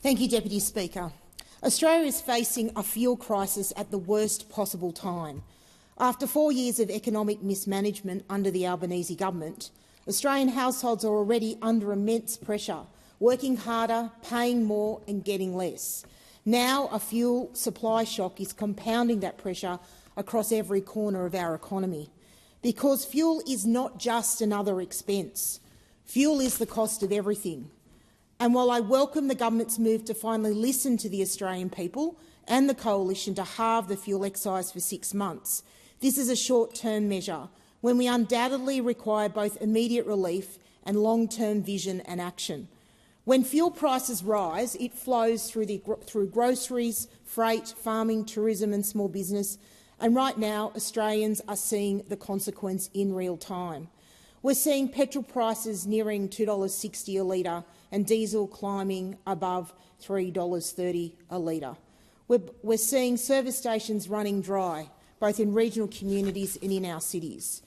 Thank you, Deputy Speaker. Australia is facing a fuel crisis at the worst possible time. After 4 years of economic mismanagement under the Albanese government, Australian households are already under immense pressure, working harder, paying more and getting less. Now a fuel supply shock is compounding that pressure across every corner of our economy. Because fuel is not just another expense. Fuel is the cost of everything. And while I welcome the government's move to finally listen to the Australian people and the coalition to halve the fuel excise for 6 months, this is a short-term measure when we undoubtedly require both immediate relief and long-term vision and action. When fuel prices rise, it flows through groceries, freight, farming, tourism and small business, and right now Australians are seeing the consequence in real time. We're seeing petrol prices nearing $2.60 a litre and diesel climbing above $3.30 a litre. We're seeing service stations running dry, both in regional communities and in our cities.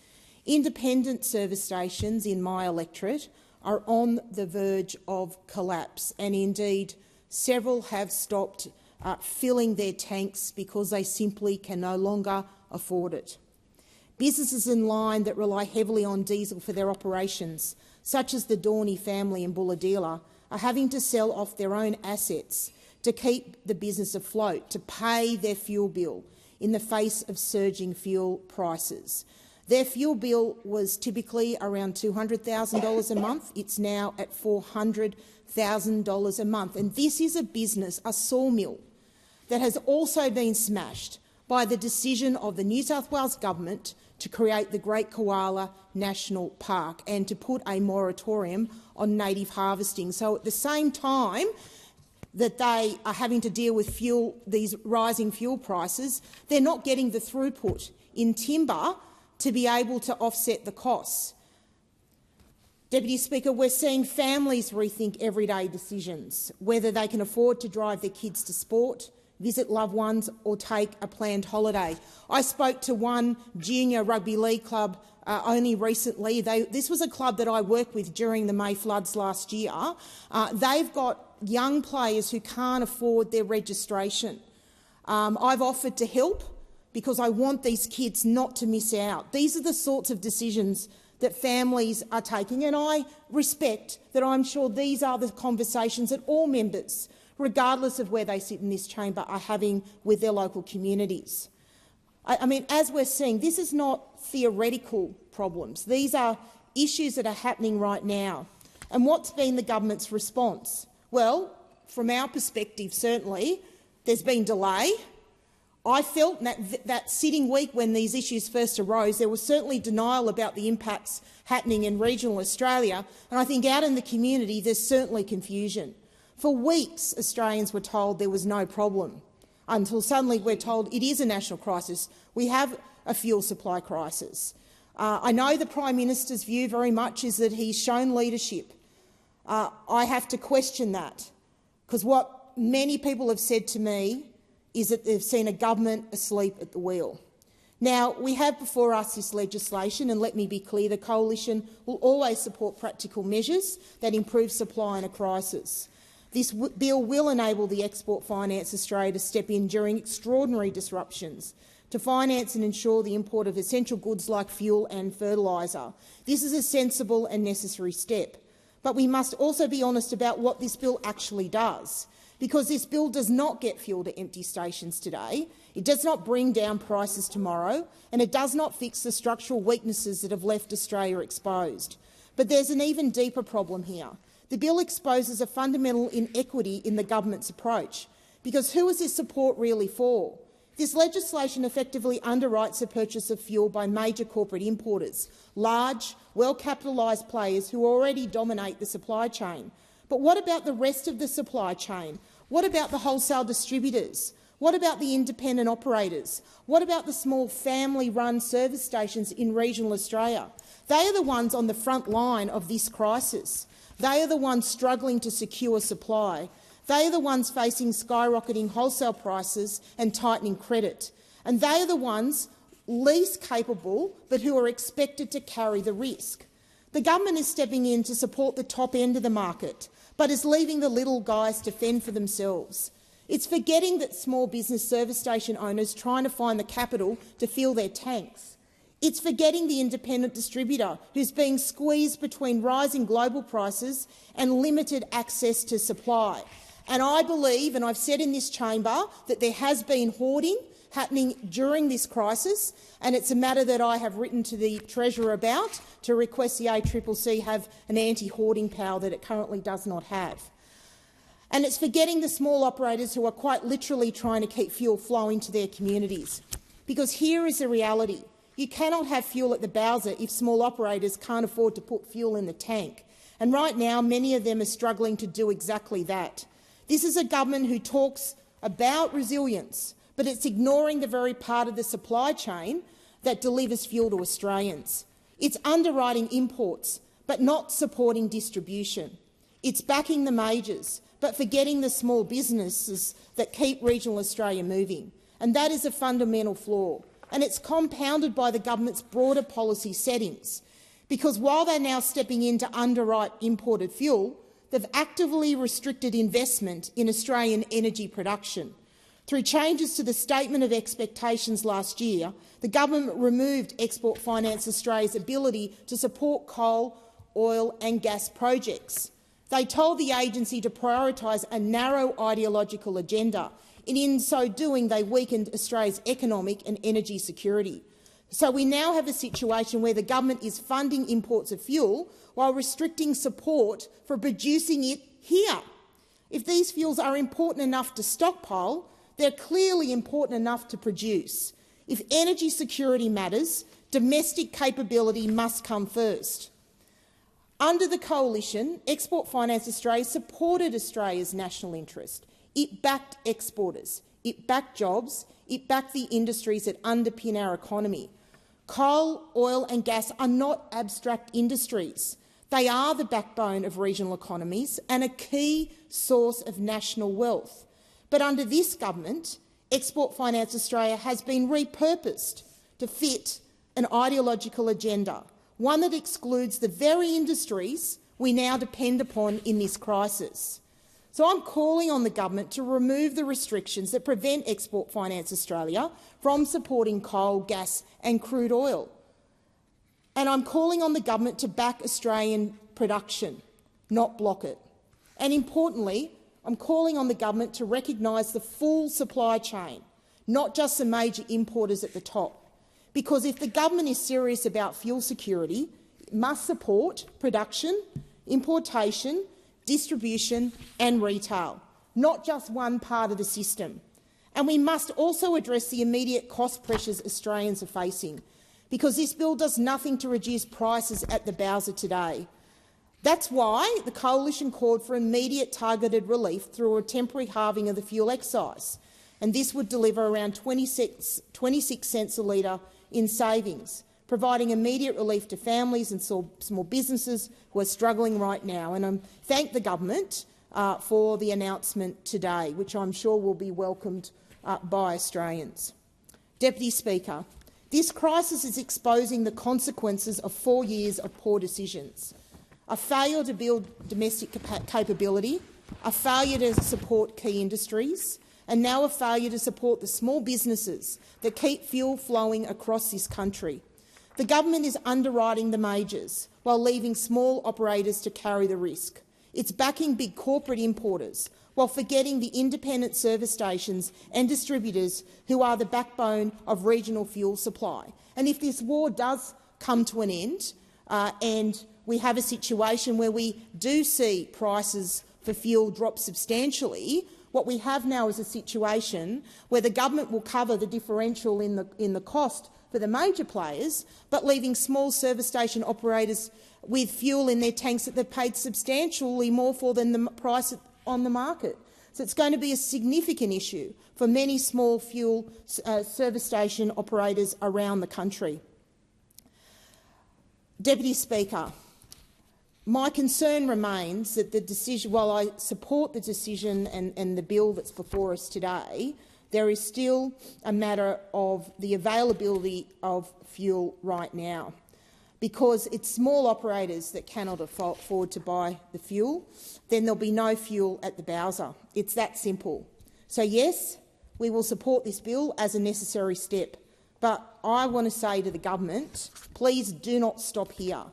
Independent service stations in my electorate are on the verge of collapse, and indeed several have stopped filling their tanks because they simply can no longer afford it. Businesses in line that rely heavily on diesel for their operations, such as the Dorney family in Bulahdelah, are having to sell off their own assets to keep the business afloat, to pay their fuel bill in the face of surging fuel prices. Their fuel bill was typically around $200,000 a month. It's now at $400,000 a month. And this is a business, a sawmill, that has also been smashed by the decision of the New South Wales government to create the Great Koala National Park and to put a moratorium on native harvesting. So at the same time that they are having to deal with these rising fuel prices, they're not getting the throughput in timber to be able to offset the costs. Deputy Speaker, we're seeing families rethink everyday decisions, whether they can afford to drive their kids to sport, visit loved ones or take a planned holiday. I spoke to one junior rugby league club only recently. This was a club that I worked with during the May floods last year. They've got young players who can't afford their registration. I've offered to help because I want these kids not to miss out. These are the sorts of decisions that families are taking, and I respect that. I'm sure these are the conversations that all members, regardless of where they sit in this chamber, are having with their local communities. I mean, as we're seeing, this is not theoretical problems. These are issues that are happening right now. And what's been the government's response? Well, from our perspective, certainly, there's been delay. I felt that sitting week when these issues first arose, there was certainly denial about the impacts happening in regional Australia, and I think out in the community there's certainly confusion. For weeks, Australians were told there was no problem, until suddenly we're told it is a national crisis. We have a fuel supply crisis. I know the Prime Minister's view very much is that he's shown leadership. I have to question that, because what many people have said to me is that they've seen a government asleep at the wheel. Now, we have before us this legislation, and let me be clear, the Coalition will always support practical measures that improve supply in a crisis. This bill will enable the Export Finance Australia to step in during extraordinary disruptions to finance and ensure the import of essential goods like fuel and fertiliser. This is a sensible and necessary step. But we must also be honest about what this bill actually does, because this bill does not get fuel to empty stations today, it does not bring down prices tomorrow, and it does not fix the structural weaknesses that have left Australia exposed. But there's an even deeper problem here. The bill exposes a fundamental inequity in the government's approach, because who is this support really for? This legislation effectively underwrites the purchase of fuel by major corporate importers, large, well-capitalised players who already dominate the supply chain. But what about the rest of the supply chain? What about the wholesale distributors? What about the independent operators? What about the small family-run service stations in regional Australia? They are the ones on the front line of this crisis. They are the ones struggling to secure supply. They are the ones facing skyrocketing wholesale prices and tightening credit. And they are the ones least capable but who are expected to carry the risk. The government is stepping in to support the top end of the market, but is leaving the little guys to fend for themselves. It's forgetting that small business service station owners trying to find the capital to fill their tanks. It's forgetting the independent distributor who's being squeezed between rising global prices and limited access to supply. And I believe, and I've said in this chamber, that there has been hoarding happening during this crisis, and it's a matter that I have written to the Treasurer about to request the ACCC have an anti-hoarding power that it currently does not have. And it's forgetting the small operators who are quite literally trying to keep fuel flowing to their communities. Because here is the reality. You cannot have fuel at the bowser if small operators can't afford to put fuel in the tank. And right now, many of them are struggling to do exactly that. This is a government who talks about resilience, but it's ignoring the very part of the supply chain that delivers fuel to Australians. It's underwriting imports, but not supporting distribution. It's backing the majors, but forgetting the small businesses that keep regional Australia moving. And that is a fundamental flaw. And it's compounded by the government's broader policy settings, because while they're now stepping in to underwrite imported fuel, they've actively restricted investment in Australian energy production. Through changes to the Statement of Expectations last year, the government removed Export Finance Australia's ability to support coal, oil and gas projects. They told the agency to prioritise a narrow ideological agenda, and in so doing they weakened Australia's economic and energy security. So we now have a situation where the government is funding imports of fuel while restricting support for producing it here. If these fuels are important enough to stockpile, they're clearly important enough to produce. If energy security matters, domestic capability must come first. Under the coalition, Export Finance Australia supported Australia's national interest. It backed exporters, it backed jobs, it backed the industries that underpin our economy. Coal, oil and gas are not abstract industries. They are the backbone of regional economies and a key source of national wealth. But under this government, Export Finance Australia has been repurposed to fit an ideological agenda, one that excludes the very industries we now depend upon in this crisis. So I'm calling on the government to remove the restrictions that prevent Export Finance Australia from supporting coal, gas and crude oil. And I'm calling on the government to back Australian production, not block it. And importantly, I'm calling on the government to recognise the full supply chain, not just the major importers at the top. Because if the government is serious about fuel security, it must support production, importation, distribution and retail, not just one part of the system. And we must also address the immediate cost pressures Australians are facing, because this bill does nothing to reduce prices at the bowser today. That's why the coalition called for immediate targeted relief through a temporary halving of the fuel excise, and this would deliver around 26 cents a litre in savings, providing immediate relief to families and small businesses who are struggling right now. And I thank the government for the announcement today, which I'm sure will be welcomed by Australians. Deputy Speaker, this crisis is exposing the consequences of 4 years of poor decisions. A failure to build domestic capability, a failure to support key industries, and now a failure to support the small businesses that keep fuel flowing across this country. The government is underwriting the majors while leaving small operators to carry the risk. It's backing big corporate importers while forgetting the independent service stations and distributors who are the backbone of regional fuel supply. And if this war does come to an end and we have a situation where we do see prices for fuel drop substantially, what we have now is a situation where the government will cover the differential in the cost for the major players, but leaving small service station operators with fuel in their tanks that they've paid substantially more for than the price on the market. So it's going to be a significant issue for many small fuel service station operators around the country. Deputy Speaker, my concern remains that the decision, while I support the decision and the bill that's before us today, there is still a matter of the availability of fuel right now. because it's small operators that cannot afford to buy the fuel, then there'll be no fuel at the bowser. It's that simple. So yes, we will support this bill as a necessary step, but I want to say to the government, please do not stop here.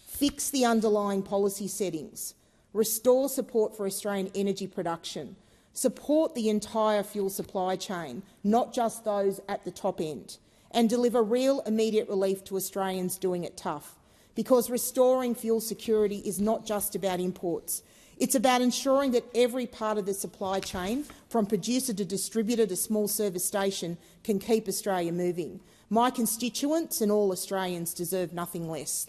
Fix the underlying policy settings, restore support for Australian energy production, support the entire fuel supply chain, not just those at the top end, and deliver real immediate relief to Australians doing it tough. Because restoring fuel security is not just about imports. It's about ensuring that every part of the supply chain, from producer to distributor to small service station, can keep Australia moving. My constituents and all Australians deserve nothing less.